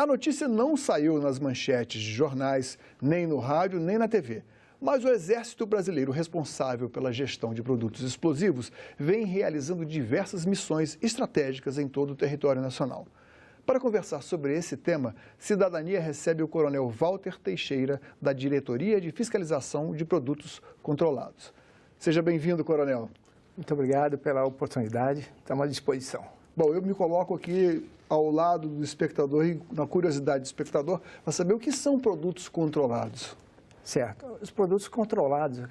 A notícia não saiu nas manchetes de jornais, nem no rádio, nem na TV. Mas o Exército Brasileiro, responsável pela gestão de produtos explosivos, vem realizando diversas missões estratégicas em todo o território nacional. Para conversar sobre esse tema, Cidadania recebe o Coronel Walter Teixeira, da Diretoria de Fiscalização de Produtos Controlados. Seja bem-vindo, Coronel. Muito obrigado pela oportunidade, estamos à disposição. Bom, eu me coloco aqui ao lado do espectador e na curiosidade do espectador para saber o que são produtos controlados. Certo. Os produtos controlados,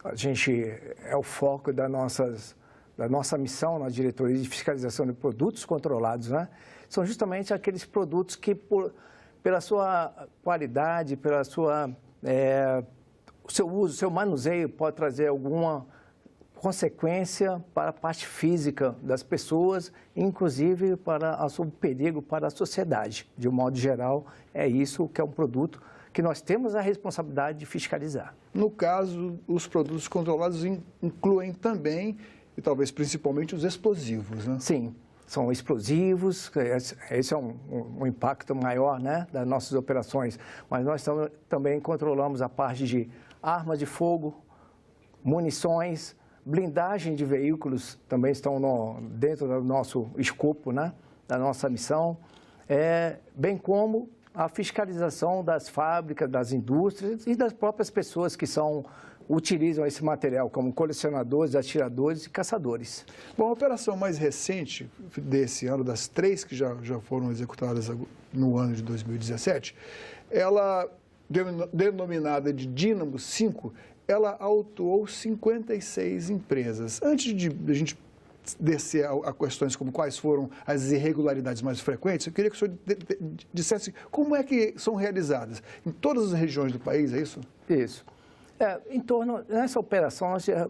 a gente é o foco da nossa missão na Diretoria de Fiscalização de Produtos Controlados, né? São justamente aqueles produtos que, pela sua qualidade, pela o seu uso, seu manuseio, pode trazer alguma consequência para a parte física das pessoas, inclusive para o perigo para a sociedade. De um modo geral, é isso que é um produto que nós temos a responsabilidade de fiscalizar. No caso, os produtos controlados incluem também, e talvez principalmente, os explosivos, né? Sim, são explosivos, esse é um impacto maior, né, das nossas operações, mas nós também controlamos a parte de armas de fogo, munições, blindagem de veículos também estão dentro do nosso escopo, né, da nossa missão, bem como a fiscalização das fábricas, das indústrias e das próprias pessoas que utilizam esse material, como colecionadores, atiradores e caçadores. Bom, a operação mais recente desse ano, das 3 que já foram executadas no ano de 2017, ela, denominada de Dínamo 5, ela autuou 56 empresas. Antes de a gente descer a questões como quais foram as irregularidades mais frequentes, eu queria que o senhor dissesse como é que são realizadas. Em todas as regiões do país, é isso? Isso. Nessa operação, nós já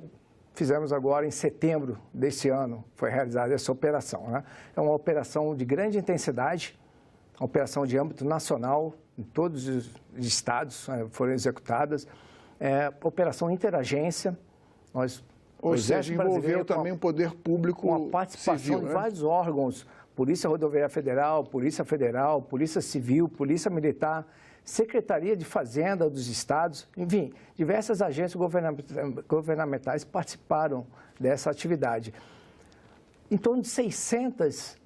fizemos agora em setembro desse ano, foi realizada essa operação, né? É uma operação de grande intensidade, uma operação de âmbito nacional, em todos os estados foram executadas, operação interagência, Ou seja, envolveu também o poder público com a participação civil, de né? vários órgãos, Polícia Rodoviária Federal, Polícia Civil, Polícia Militar, Secretaria de Fazenda dos estados, enfim, diversas agências governamentais participaram dessa atividade. Em torno de 600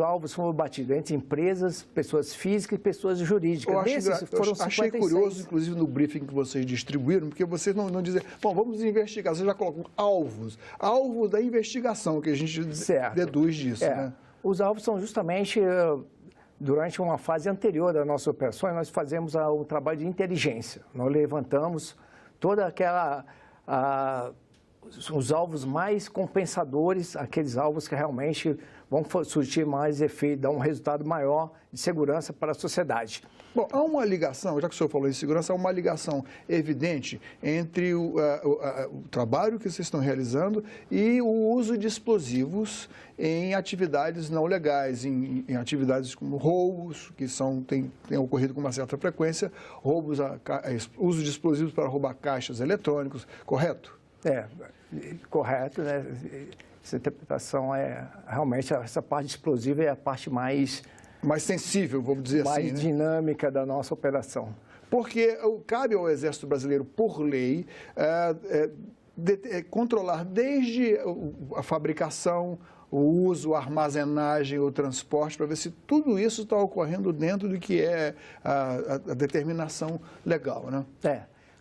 alvos foram batidos entre empresas, pessoas físicas e pessoas jurídicas. Eu achei curioso, inclusive, no briefing que vocês distribuíram, porque vocês não dizem, bom, vamos investigar, vocês já colocam alvos da investigação, que a gente deduz disso, né? Os alvos são justamente, durante uma fase anterior das nossas operações, nós fazemos o trabalho de inteligência. Nós levantamos toda os alvos mais compensadores, aqueles alvos que realmente vão surtir mais efeito, dar um resultado maior de segurança para a sociedade. Bom, há uma ligação, já que o senhor falou em segurança, há uma ligação evidente entre o trabalho que vocês estão realizando e o uso de explosivos em atividades não legais, em atividades como roubos, que têm ocorrido com uma certa frequência, uso de explosivos para roubar caixas eletrônicos, correto? Correto, né? Essa interpretação realmente, essa parte explosiva é a parte mais sensível, vamos dizer assim, mais dinâmica da nossa operação. Porque cabe ao Exército Brasileiro, por lei, controlar desde a fabricação, o uso, a armazenagem, o transporte, para ver se tudo isso está ocorrendo dentro do que é a determinação legal, né?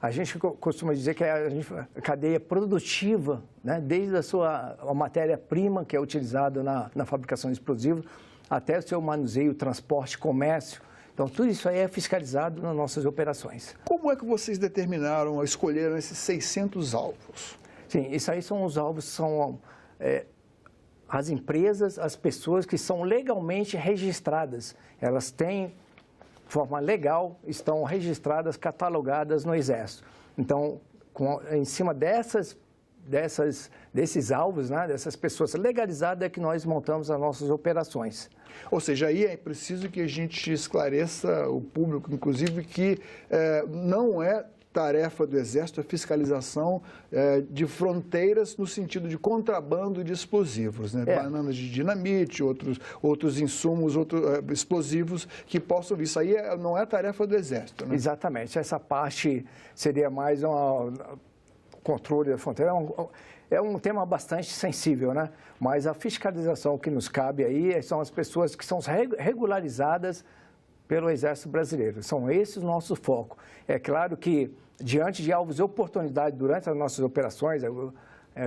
A gente costuma dizer que a cadeia produtiva, né, desde a matéria-prima que é utilizada na fabricação de explosivos, até o seu manuseio, transporte, comércio. Então, tudo isso aí é fiscalizado nas nossas operações. Como é que vocês determinaram, escolheram esses 600 alvos? Sim, isso aí são os alvos, são as empresas, as pessoas que são legalmente registradas. Elas têm de forma legal, estão registradas, catalogadas no Exército. Então, em cima desses alvos, né, dessas pessoas legalizadas, é que nós montamos as nossas operações. Ou seja, aí é preciso que a gente esclareça o público, inclusive, que não é tarefa do Exército a fiscalização de fronteiras no sentido de contrabando de explosivos, né? Bananas de dinamite, outros insumos, explosivos que possam vir. Isso aí não é tarefa do Exército, né? Exatamente. Essa parte seria mais um controle da fronteira. É um tema bastante sensível, né? Mas a fiscalização que nos cabe aí são as pessoas que são regularizadas pelo Exército Brasileiro. São esses o nosso foco. É claro que, diante de alvos de oportunidade durante as nossas operações,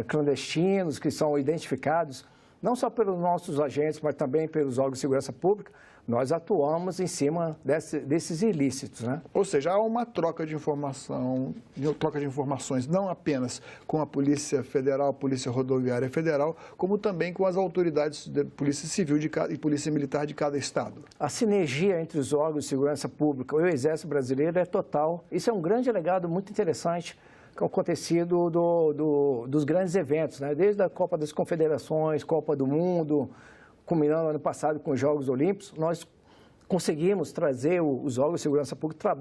clandestinos que são identificados, não só pelos nossos agentes, mas também pelos órgãos de segurança pública, nós atuamos em cima desses ilícitos, né? Ou seja, há uma troca de informações não apenas com a Polícia Federal, a Polícia Rodoviária Federal, como também com as autoridades de Polícia Civil e Polícia Militar de cada estado. A sinergia entre os órgãos de segurança pública e o Exército Brasileiro é total. Isso é um grande legado muito interessante que é acontecido dos grandes eventos, né? Desde a Copa das Confederações, Copa do Mundo, culminando ano passado com os Jogos Olímpicos, nós conseguimos trazer os órgãos de segurança pública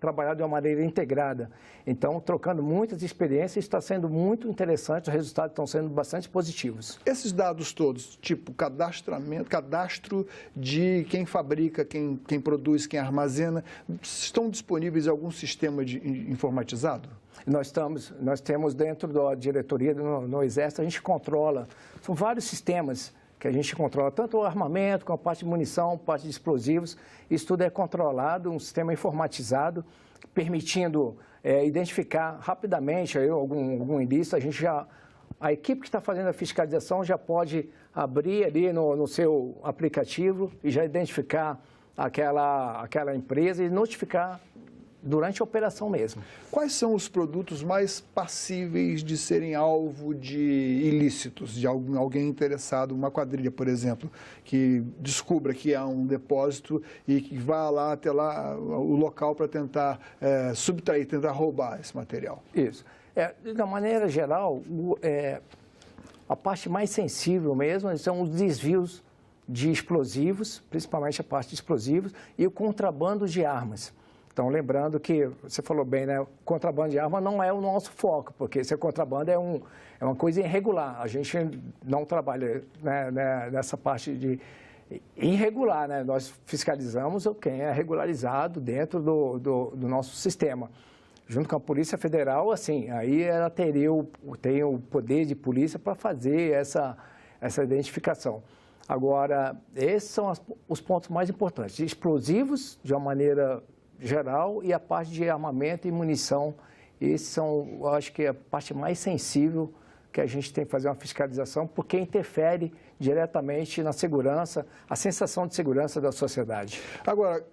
trabalhar de uma maneira integrada. Então, trocando muitas experiências, está sendo muito interessante, os resultados estão sendo bastante positivos. Esses dados todos, tipo cadastro de quem fabrica, quem produz, quem armazena, estão disponíveis em algum sistema informatizado? Nós temos dentro da diretoria no Exército, a gente controla, são vários sistemas que a gente controla, tanto o armamento, como a parte de munição, parte de explosivos. Isso tudo é controlado, um sistema informatizado, permitindo identificar rapidamente aí, algum ilícito. A equipe que está fazendo a fiscalização já pode abrir ali no seu aplicativo e já identificar aquela empresa e notificar durante a operação mesmo. Quais são os produtos mais passíveis de serem alvo de ilícitos, de alguém interessado, uma quadrilha, por exemplo, que descubra que há um depósito e que vá lá até lá o local para tentar subtrair, tentar roubar esse material? Isso. De uma maneira geral, a parte mais sensível mesmo são os desvios de explosivos, principalmente a parte de explosivos, e o contrabando de armas. Então, lembrando que, você falou bem, né? O contrabando de arma não é o nosso foco, porque esse contrabando é uma coisa irregular. A gente não trabalha, né, nessa parte de irregular, né? Nós fiscalizamos quem é regularizado dentro do nosso sistema. Junto com a Polícia Federal, assim, aí ela tem o poder de polícia para fazer essa identificação. Agora, esses são os pontos mais importantes. Explosivos, de uma maneira geral, e a parte de armamento e munição. Esses são, eu acho que, a parte mais sensível que a gente tem que fazer uma fiscalização, porque interfere diretamente na segurança, a sensação de segurança da sociedade. Agora,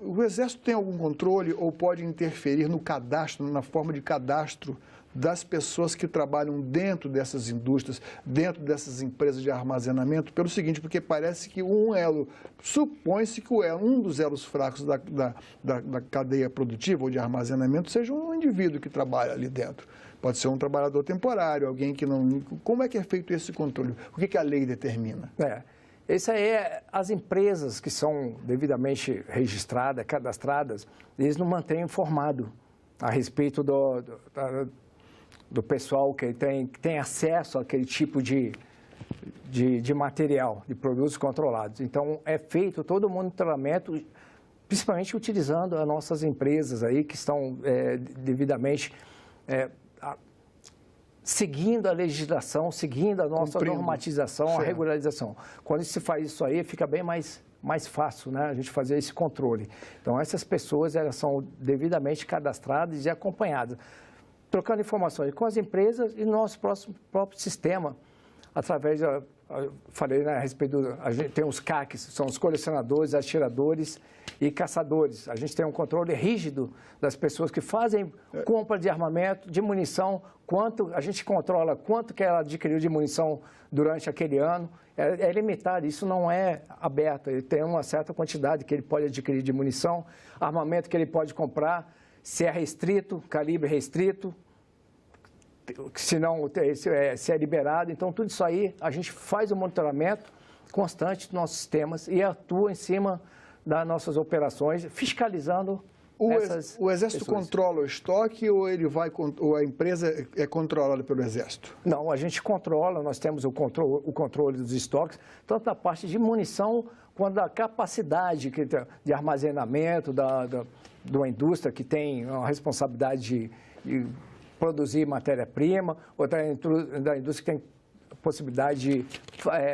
o Exército tem algum controle ou pode interferir no cadastro, na forma de cadastro das pessoas que trabalham dentro dessas indústrias, dentro dessas empresas de armazenamento, pelo seguinte, porque parece que supõe-se que um dos elos fracos da cadeia produtiva ou de armazenamento seja um indivíduo que trabalha ali dentro. Pode ser um trabalhador temporário, alguém que não... Como é que é feito esse controle? O que a lei determina? Isso aí as empresas que são devidamente registradas, cadastradas, eles não mantêm informado a respeito do pessoal que tem acesso àquele tipo de material, de produtos controlados. Então, é feito todo o monitoramento, principalmente utilizando as nossas empresas aí que estão devidamente seguindo a legislação, seguindo a nossa normatização, a regularização. Quando se faz isso aí, fica bem mais fácil, né, a gente fazer esse controle. Então, essas pessoas elas são devidamente cadastradas e acompanhadas, trocando informações com as empresas e no nosso próprio sistema, através falei, né, a respeito a gente tem os CACs, são os colecionadores, atiradores e caçadores. A gente tem um controle rígido das pessoas que fazem compra de armamento, de munição, a gente controla quanto que ela adquiriu de munição durante aquele ano. É limitado, isso não é aberto, ele tem uma certa quantidade que ele pode adquirir de munição, armamento que ele pode comprar, se é restrito, calibre restrito, se não, se é liberado. Então, tudo isso aí, a gente faz o monitoramento constante dos nossos sistemas e atua em cima das nossas operações, fiscalizando O Exército controla o estoque ou ou a empresa é controlada pelo Exército? Não, a gente controla, nós temos o controle dos estoques, tanto da parte de munição quanto da capacidade de armazenamento de uma indústria que tem a responsabilidade de produzir matéria-prima, ou da indústria que tem possibilidade de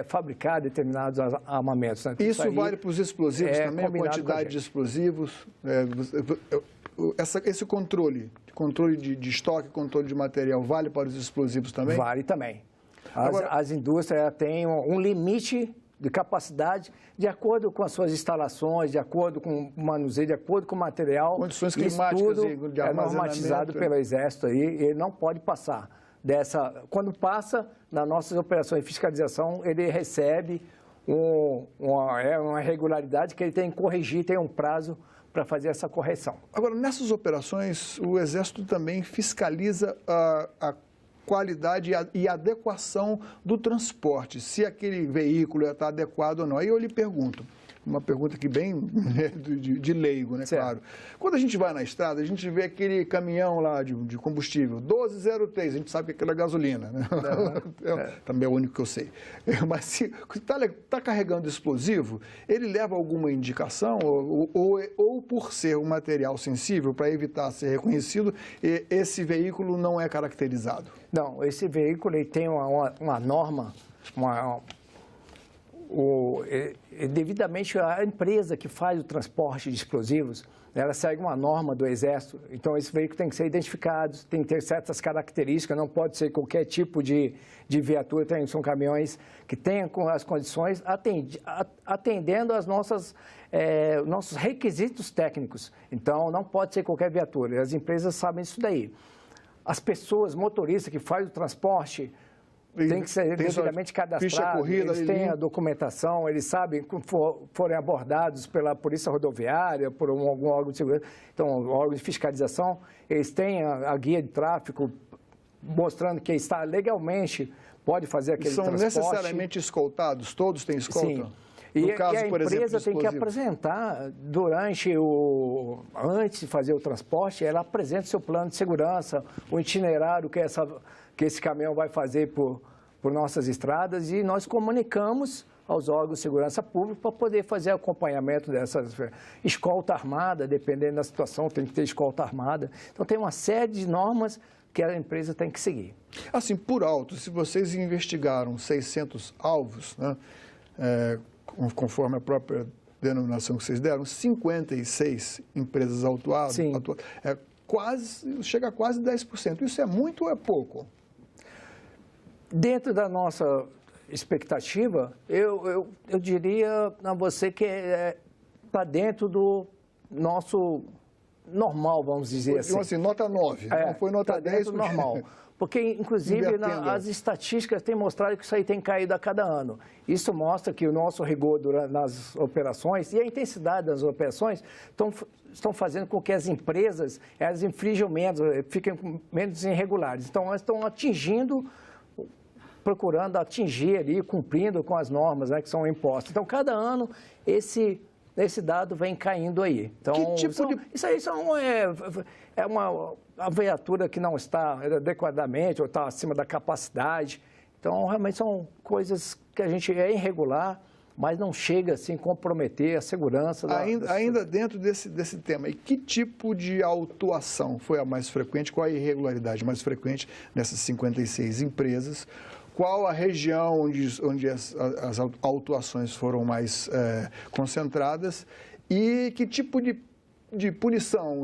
fabricar determinados armamentos. Né? Isso vale para os explosivos também, a quantidade de explosivos? Esse controle de estoque, controle de material, vale para os explosivos também? Vale também. As indústrias têm um limite de capacidade de acordo com as suas instalações, de acordo com o manuseio, de acordo com o material. Condições climáticas tudo de é normatizado pelo Exército aí, e ele não pode passar dessa. Quando passa, nas nossas operações de fiscalização, ele recebe uma irregularidade que ele tem que corrigir, tem um prazo para fazer essa correção. Agora, nessas operações, o Exército também fiscaliza a qualidade e adequação do transporte, se aquele veículo está adequado ou não. Aí eu lhe pergunto, uma pergunta aqui bem de leigo, né, certo. Claro. Quando a gente vai na estrada, a gente vê aquele caminhão lá de combustível, 1203, a gente sabe que aquilo é gasolina, né? Também é o único que eu sei. Mas se está carregando explosivo, ele leva alguma indicação ou por ser um material sensível, para evitar ser reconhecido, esse veículo não é caracterizado? Não, esse veículo ele tem uma norma, devidamente a empresa que faz o transporte de explosivos, ela segue uma norma do Exército, então esse veículo tem que ser identificado, tem que ter certas características, não pode ser qualquer tipo de viatura, são caminhões que tenham as condições atendendo às nossos requisitos técnicos, então não pode ser qualquer viatura, e as empresas sabem isso daí. As pessoas, motoristas que fazem o transporte, tem que ser devidamente cadastrado, eles têm a documentação, eles sabem que forem abordados pela Polícia Rodoviária, por algum órgão de segurança, então, órgão de fiscalização, eles têm a guia de tráfego mostrando que está legalmente, pode fazer aquele transporte. São necessariamente escoltados? Todos têm escolta? Sim. E a empresa tem que apresentar antes de fazer o transporte, ela apresenta o seu plano de segurança, o itinerário que esse caminhão vai fazer por nossas estradas e nós comunicamos aos órgãos de segurança pública para poder fazer acompanhamento dessas escolta armada, dependendo da situação, tem que ter escolta armada. Então, tem uma série de normas que a empresa tem que seguir. Assim, por alto, se vocês investigaram 600 alvos, né, conforme a própria denominação que vocês deram, 56 empresas autuadas, chega a quase 10%. Isso é muito ou é pouco? Dentro da nossa expectativa, eu diria a você que está dentro do nosso normal, vamos dizer assim. Então, assim, nota 9, não foi nota 10. Dentro do normal. Porque, inclusive, as estatísticas têm mostrado que isso aí tem caído a cada ano. Isso mostra que o nosso rigor nas operações e a intensidade das operações estão fazendo com que as empresas elas infringam menos, fiquem menos irregulares. Então, elas estão procurando atingir ali, cumprindo com as normas, né, que são impostas. Então, cada ano, esse dado vem caindo aí. Então, isso aí é uma viatura que não está adequadamente ou está acima da capacidade. Então, realmente são coisas que a gente é irregular, mas não chega assim a comprometer a segurança. Ainda dentro desse tema, e que tipo de autuação foi a mais frequente? Qual a irregularidade mais frequente nessas 56 empresas? Qual a região onde as autuações foram mais concentradas? E que tipo de punição,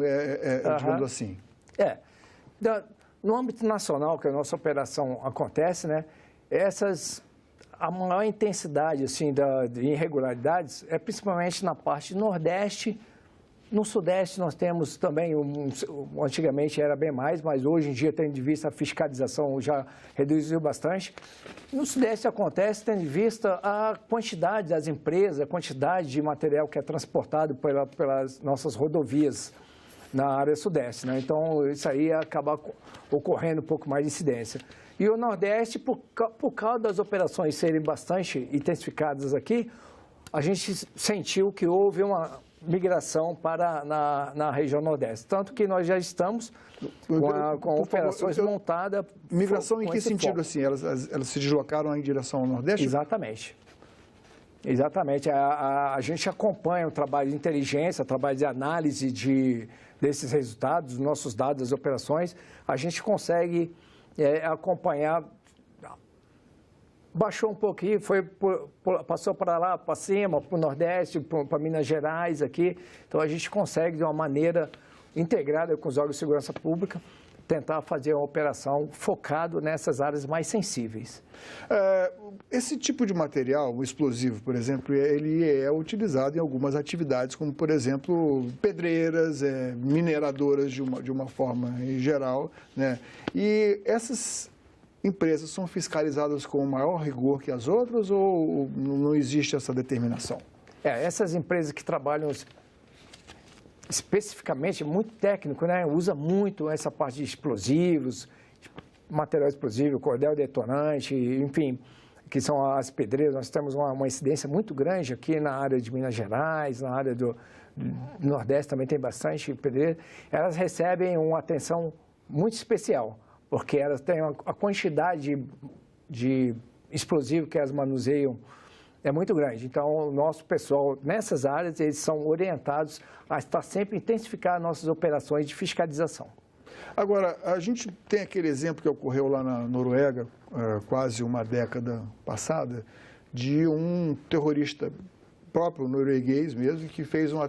digamos assim? No âmbito nacional, que a nossa operação acontece, né, a maior intensidade assim, de irregularidades é principalmente na parte nordeste. No sudeste nós temos também, antigamente era bem mais, mas hoje em dia, tendo de vista a fiscalização, já reduziu bastante. No sudeste acontece, tendo de vista a quantidade das empresas, a quantidade de material que é transportado pelas nossas rodovias na área sudeste, né? Então, isso aí acaba ocorrendo um pouco mais de incidência. E o Nordeste, por causa das operações serem bastante intensificadas aqui, a gente sentiu que houve uma migração para na região Nordeste. Tanto que nós já estamos com operações montadas. Migração em que sentido, assim? Elas se deslocaram em direção ao Nordeste? Exatamente. Exatamente. A gente acompanha o trabalho de inteligência, o trabalho de análise desses resultados, dos nossos dados, das operações. A gente consegue acompanhar. Baixou um pouquinho, passou para lá, para cima, para o Nordeste, para Minas Gerais aqui. Então, a gente consegue, de uma maneira integrada com os órgãos de segurança pública, tentar fazer uma operação focado nessas áreas mais sensíveis. Esse tipo de material, o explosivo, por exemplo, ele é utilizado em algumas atividades, como, por exemplo, pedreiras, mineradoras de uma forma em geral, né? E essas empresas são fiscalizadas com maior rigor que as outras ou não existe essa determinação? Essas empresas que trabalham especificamente, muito técnico, né? Usa muito essa parte de explosivos, material explosivo, cordel detonante, enfim, que são as pedreiras. Nós temos uma incidência muito grande aqui na área de Minas Gerais, na área do Nordeste também tem bastante pedreira. Elas recebem uma atenção muito especial, porque elas têm a quantidade de explosivo que elas manuseiam é muito grande. Então, o nosso pessoal nessas áreas, eles são orientados a estar sempre intensificar nossas operações de fiscalização. Agora, a gente tem aquele exemplo que ocorreu lá na Noruega, quase uma década passada, de um terrorista próprio norueguês mesmo, que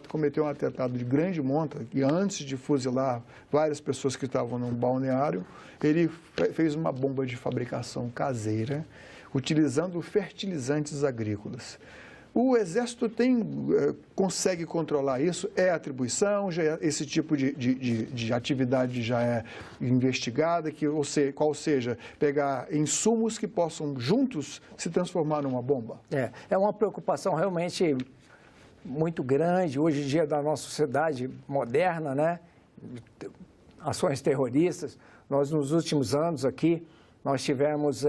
cometeu um atentado de grande monta, e antes de fuzilar várias pessoas que estavam num balneário, ele fez uma bomba de fabricação caseira, utilizando fertilizantes agrícolas. O Exército consegue controlar isso? É atribuição? Esse tipo de atividade já é investigada? Qual seja, pegar insumos que possam juntos se transformar numa bomba? É uma preocupação realmente muito grande hoje em dia da nossa sociedade moderna, né? Ações terroristas. Nós, nos últimos anos aqui, nós tivemos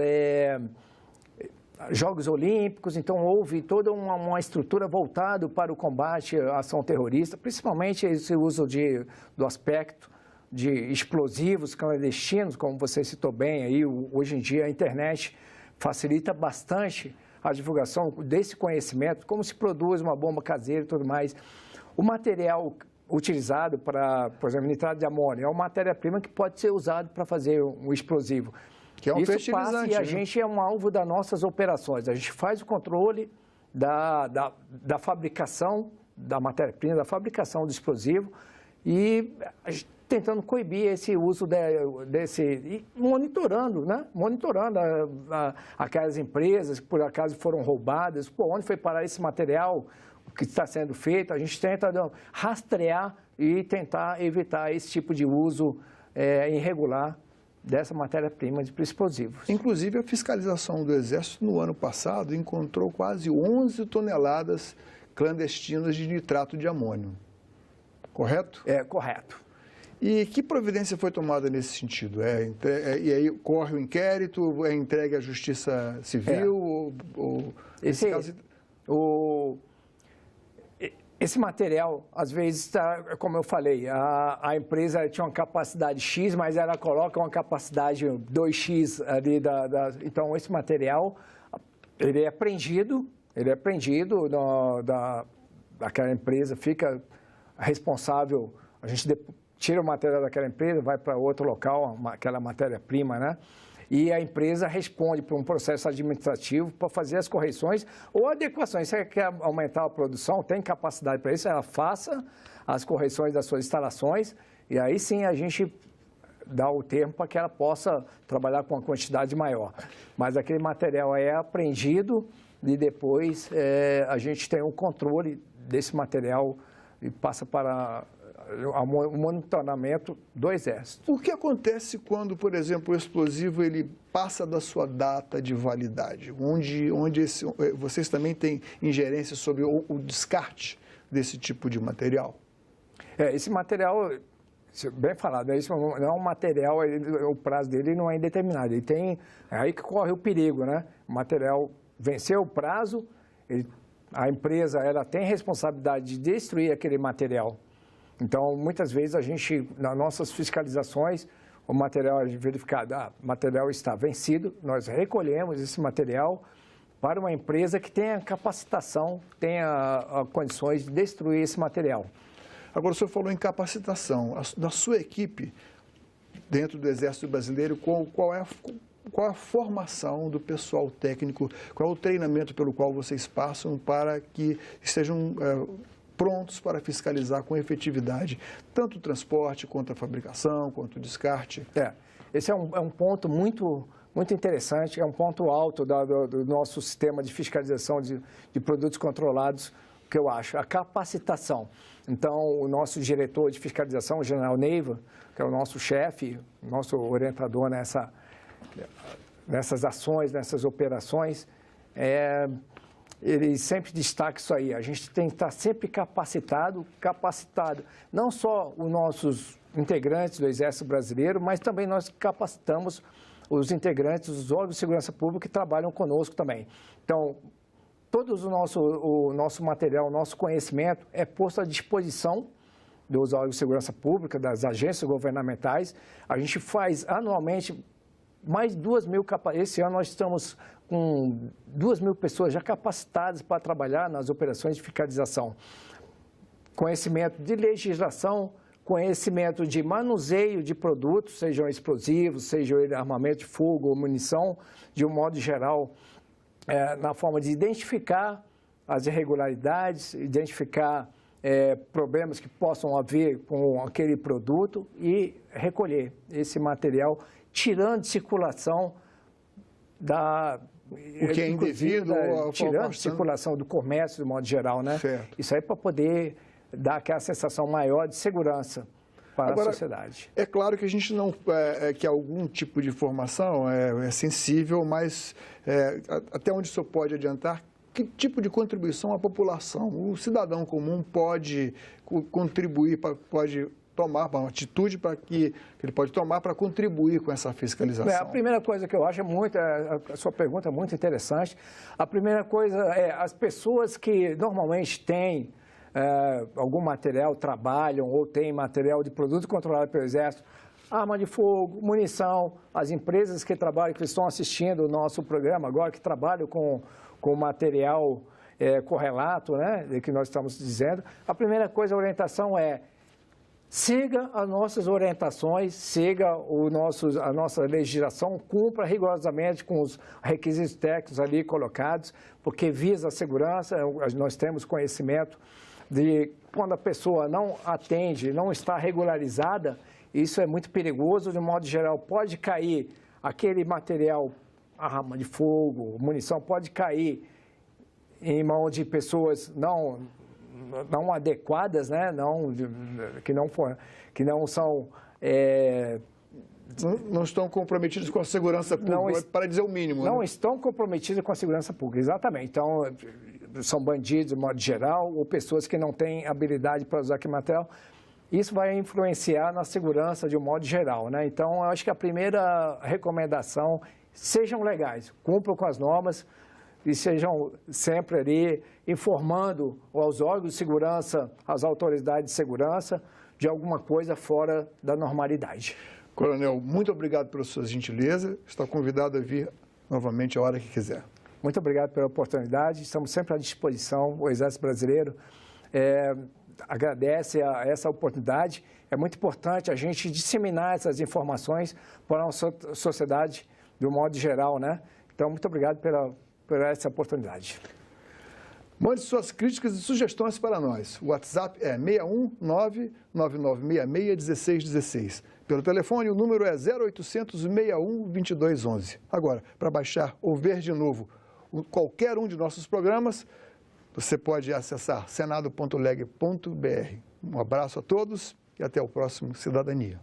Jogos Olímpicos, então houve toda uma estrutura voltada para o combate à ação terrorista, principalmente esse uso do aspecto de explosivos clandestinos, como você citou bem aí. Hoje em dia a internet facilita bastante a divulgação desse conhecimento, como se produz uma bomba caseira e tudo mais. O material utilizado para, por exemplo, nitrato de amônio é uma matéria-prima que pode ser usado para fazer um explosivo. Que é um Isso passa e a gente é um alvo das nossas operações. A gente faz o controle da fabricação da matéria-prima, da fabricação do explosivo e tentando coibir esse uso e monitorando, né? Monitorando aquelas empresas que por acaso foram roubadas, onde foi parar esse material que está sendo feito. A gente tenta rastrear e tentar evitar esse tipo de uso irregular dessa matéria-prima de explosivos. Inclusive, a fiscalização do Exército, no ano passado, encontrou quase 11 toneladas clandestinas de nitrato de amônio. Correto? Correto. E que providência foi tomada nesse sentido? E aí corre o inquérito, é entregue à Justiça Civil? Esse material, às vezes, como eu falei, a empresa tinha uma capacidade X, mas ela coloca uma capacidade 2X ali. Então, esse material, ele é apreendido daquela empresa, fica responsável, a gente tira o material daquela empresa, vai para outro local, aquela matéria-prima, né? E a empresa responde por um processo administrativo para fazer as correções ou adequações. Se ela quer aumentar a produção, tem capacidade para isso, ela faça as correções das suas instalações e aí sim a gente dá o termo para que ela possa trabalhar com uma quantidade maior. Mas aquele material é apreendido e depois a gente tem um controle desse material e passa para o monitoramento do Exército. O que acontece quando, por exemplo, o explosivo ele passa da sua data de validade? Onde vocês também têm ingerência sobre o descarte desse tipo de material? Esse material, bem falado, isso não é um material, o prazo dele não é indeterminado. Ele tem, é aí que corre o perigo, né? O material venceu o prazo, ele a empresa ela tem responsabilidade de destruir aquele material. Então, muitas vezes a gente, nas nossas fiscalizações, o material é verificado, o material está vencido, nós recolhemos esse material para uma empresa que tenha capacitação, tenha condições de destruir esse material. Agora, o senhor falou em capacitação. Da sua equipe, dentro do Exército Brasileiro, qual é a formação do pessoal técnico, qual é o treinamento pelo qual vocês passam para que estejam prontos para fiscalizar com efetividade tanto o transporte, quanto a fabricação, quanto o descarte? Esse é um ponto muito interessante, é um ponto alto do nosso sistema de fiscalização de produtos controlados, que eu acho, a capacitação. Então, o nosso diretor de fiscalização, o General Neiva, que é o nosso chefe, nosso orientador nessas ações, nessas operações, ele sempre destaca isso aí. A gente tem que estar sempre capacitado, não só os nossos integrantes do Exército Brasileiro, mas também nós capacitamos os integrantes dos órgãos de segurança pública que trabalham conosco também. Então, todo o nosso material, o nosso conhecimento é posto à disposição dos órgãos de segurança pública, das agências governamentais. A gente faz anualmente mais 2.000 capacitações. Esse ano nós estamos com 2.000 pessoas já capacitadas para trabalhar nas operações de fiscalização. Conhecimento de legislação, conhecimento de manuseio de produtos, sejam explosivos, sejam armamento de fogo ou munição, de um modo geral, na forma de identificar as irregularidades, identificar problemas que possam haver com aquele produto e recolher esse material, tirando de circulação o que é indevido, tirando de circulação do comércio, de modo geral, né? Certo. Isso aí para poder dar aquela sensação maior de segurança para a sociedade. É claro que a gente não que algum tipo de informação é sensível, mas até onde o senhor pode adiantar, que tipo de contribuição a população, o cidadão comum pode contribuir, pode tomar uma atitude que ele pode tomar para contribuir com essa fiscalização? A primeira coisa que eu acho a sua pergunta é muito interessante. A primeira coisa é as pessoas que normalmente têm algum material, trabalham ou têm material de produto controlado pelo Exército, arma de fogo, munição, as empresas que trabalham, que estão assistindo o nosso programa agora, que trabalham com material correlato, né, que nós estamos dizendo. A primeira coisa, a orientação siga as nossas orientações, siga a nossa legislação, cumpra rigorosamente com os requisitos técnicos ali colocados, porque visa a segurança. Nós temos conhecimento de quando a pessoa não atende, não está regularizada, isso é muito perigoso. De modo geral, pode cair aquele material, arma de fogo, munição, pode cair em mão de pessoas não adequadas, né? que não são... Não estão comprometidos com a segurança pública, para dizer o mínimo. Não, né? Estão comprometidos com a segurança pública, exatamente. Então, são bandidos, de modo geral, ou pessoas que não têm habilidade para usar aquele material. Isso vai influenciar na segurança de um modo geral, né? Então, eu acho que a primeira recomendação, sejam legais, cumpram com as normas e sejam sempre ali informando aos órgãos de segurança, às autoridades de segurança, de alguma coisa fora da normalidade. Coronel, muito obrigado pela sua gentileza. Está convidado a vir novamente a hora que quiser. Muito obrigado pela oportunidade. Estamos sempre à disposição. O Exército Brasileiro agradece a essa oportunidade. É muito importante a gente disseminar essas informações para a nossa sociedade de um modo geral, né? Então, muito obrigado por essa oportunidade. Mande suas críticas e sugestões para nós. O WhatsApp é 619-9966-1616. Pelo telefone, o número é 0800 61 2211. Agora, para baixar ou ver de novo qualquer um de nossos programas, você pode acessar senado.leg.br. Um abraço a todos e até o próximo Cidadania.